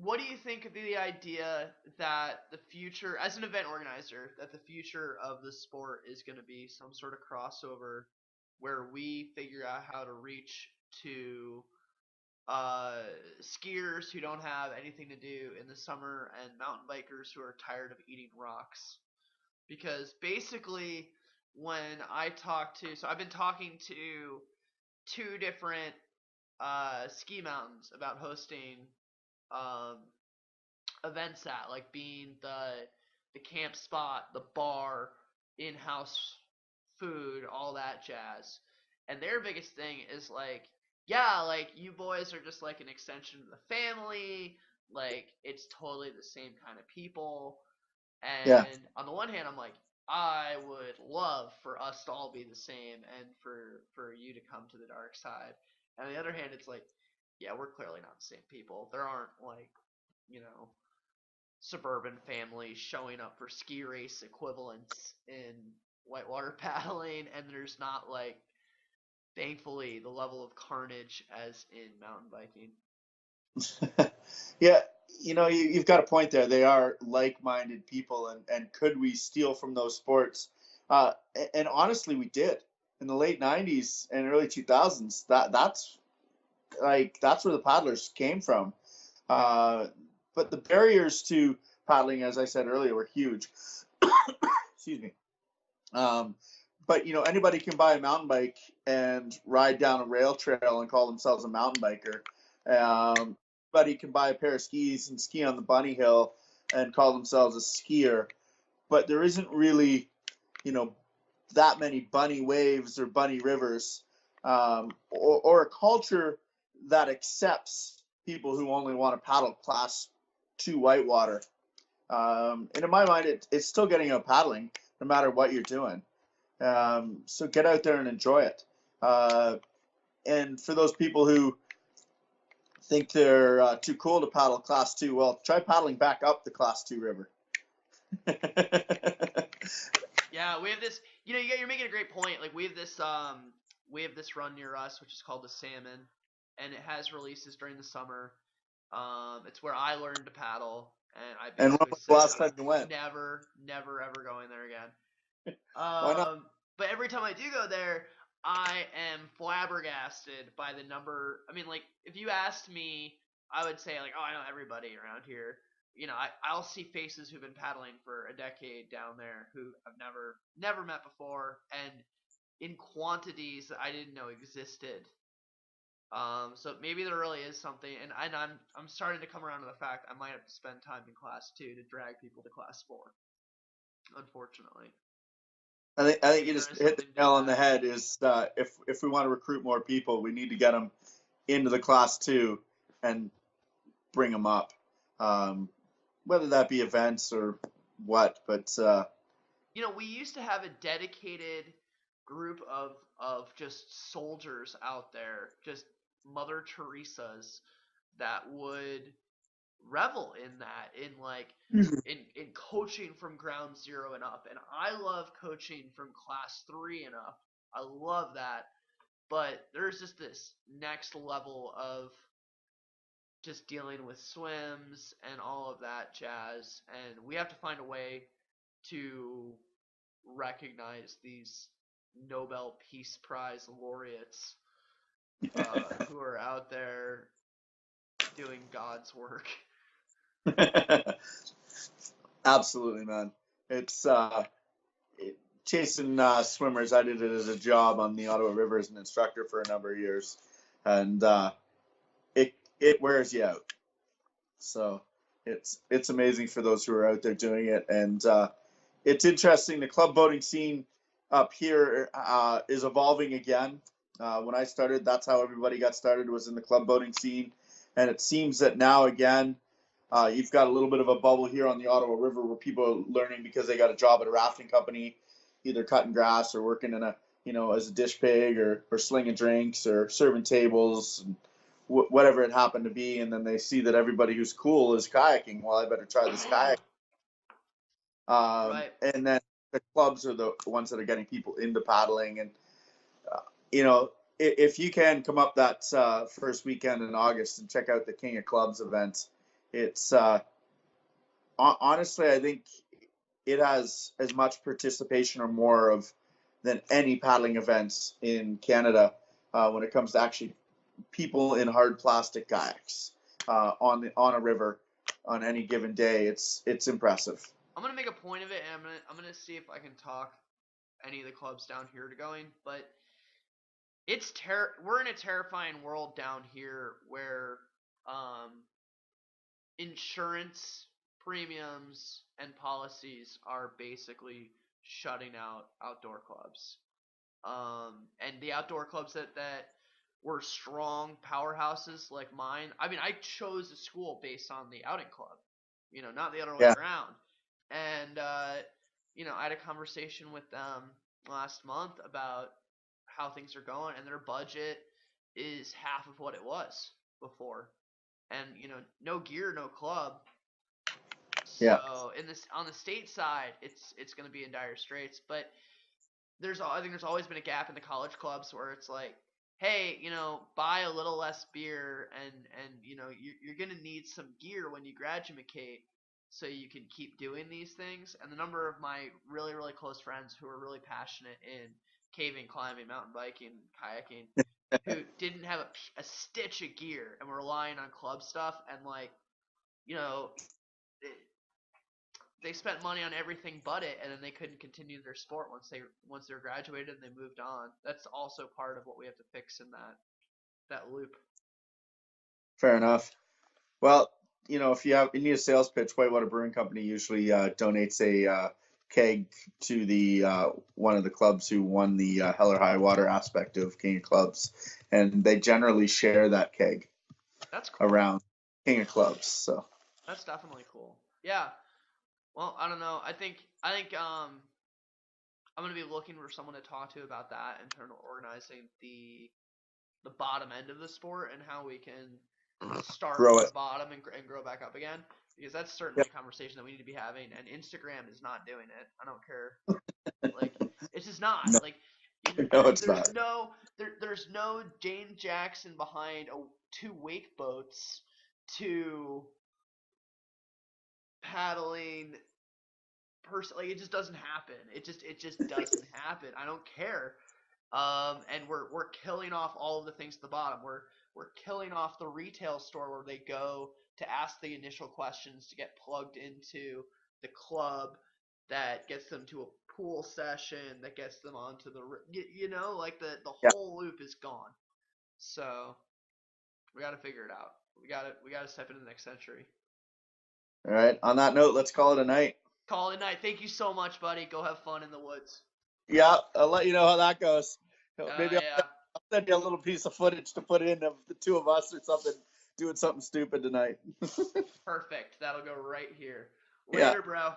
what do you think of the idea that the future, as an event organizer, that the future of the sport is going to be some sort of crossover where we figure out how to reach to uh, skiers who don't have anything to do in the summer and mountain bikers who are tired of eating rocks? Because basically, when I talk to, so I've been talking to two different ski mountains about hosting um, events at, like being the camp spot, the bar, in-house food, all that jazz. And their biggest thing is like, yeah, like you boys are just like an extension of the family. Like it's totally the same kind of people. Yeah. And on the one hand, I'm like, I would love for us to all be the same and for you to come to the dark side. And on the other hand, it's like, yeah, we're clearly not the same people. There aren't like, you know, suburban families showing up for ski race equivalents in whitewater paddling, and there's not like, thankfully, the level of carnage as in mountain biking. Yeah, you've got a point there. They are like-minded people, and could we steal from those sports? And honestly, we did in the late '90s and early 2000s. That's where the paddlers came from. Uh, but the barriers to paddling, as I said earlier, were huge. Excuse me. Um, but anybody can buy a mountain bike and ride down a rail trail and call themselves a mountain biker. Anybody can buy a pair of skis and ski on the bunny hill and call themselves a skier. But there isn't really, you know, that many bunny waves or bunny rivers, or a culture that accepts people who only want to paddle class two whitewater. And in my mind, it's still getting out paddling no matter what you're doing. So get out there and enjoy it. Uh, and for those people who think they're too cool to paddle class two, well, try paddling back up the class two river. Yeah, we have this. You're making a great point. Like we have this run near us, which is called the Salmon, and it has releases during the summer. It's where I learned to paddle, and I And when basically was the said last I'm time you went? never, never, ever going there again. Why not? But every time I do go there, I am flabbergasted by the number. I mean, like if you asked me, I would say like, oh, I know everybody around here. I'll see faces who've been paddling for a decade down there who I've never met before, and in quantities that I didn't know existed. So maybe there really is something, and I'm starting to come around to the fact I might have to spend time in class two to drag people to class four. Unfortunately, I think you maybe there just is hit the something to do nail with on the that. head. Is if we want to recruit more people, we need to get them into the class two and bring them up, um, whether that be events or what. But We used to have a dedicated group of just soldiers out there, just Mother Teresa's that would revel in that, in like in coaching from ground zero and up. And I love coaching from class three and up. I love that. But there's just this next level of just dealing with swims and all of that jazz. And we have to find a way to recognize these Nobel Peace Prize laureates who are out there doing God's work. absolutely, man. It's chasing swimmers. I did it as a job on the Ottawa River as an instructor for a number of years, and it wears you out. So it's amazing for those who are out there doing it, and it's interesting. The club boating scene up here is evolving again. When I started, that's how everybody got started, was in the club boating scene, and it seems that now again, you've got a little bit of a bubble here on the Ottawa River where people are learning because they got a job at a rafting company, either cutting grass or working in a as a dish pig or slinging drinks or serving tables and whatever it happened to be, and then they see that everybody who's cool is kayaking. Well, I better try this kayak. Right. And then the clubs are the ones that are getting people into paddling. And uh, you know, if you can come up that first weekend in August and check out the King of Clubs event, It's honestly, I think it has as much participation or more of than any paddling events in Canada when it comes to actually people in hard plastic kayaks on a river on any given day. It's impressive. I'm gonna make a point of it, and I'm gonna see if I can talk any of the clubs down here to going. But we're in a terrifying world down here where um, insurance premiums and policies are basically shutting out outdoor clubs. And the outdoor clubs that were strong powerhouses like mine. I mean, I chose a school based on the outing club, not the other way Yeah, around. And I had a conversation with them last month about how things are going, and their budget is half of what it was before. And no gear, no club. yeah, So on the state side, it's going to be in dire straits. But I think there's always been a gap in the college clubs where it's like, hey, buy a little less beer, and you're gonna need some gear when you graduate, so you can keep doing these things. And the number of my really really close friends who are really passionate in caving, climbing, mountain biking, kayaking, who didn't have a stitch of gear and were relying on club stuff, and like, you know, they spent money on everything but it, and then they couldn't continue their sport once they were graduated and they moved on. That's also part of what we have to fix in that loop. fair enough. Well, if you need a sales pitch, Whitewater Brewing Company usually donates a keg to the one of the clubs who won the Hell or High Water aspect of King of Clubs, and they generally share that keg That's cool. around King of Clubs. So That's definitely cool. Yeah. Well, I don't know. I think I'm gonna be looking for someone to talk to about that in terms of organizing the bottom end of the sport and how we can start grow from it. the bottom and grow back up again, because that's certainly Yep. a conversation that we need to be having, and Instagram is not doing it. I don't care. Like, it's just not. No, Like, no, it's not. there's no Jane Jackson behind two wake boats to paddling person. Like, it just doesn't happen. It just doesn't happen. I don't care. And we're killing off all of the things at the bottom. We're killing off the retail store where they go to ask the initial questions to get plugged into the club that gets them to a pool session that gets them onto like the Yeah. whole loop is gone. So we got to figure it out. We got to step into the next century. All right. On that note, let's call it a night. Call it a night. Thank you so much, buddy. Go have fun in the woods. Yeah, I'll let you know how that goes. Maybe Yeah. I'll send you a little piece of footage to put in of the two of us or something doing something stupid tonight. Perfect. That'll go right here. Yeah. Later, bro.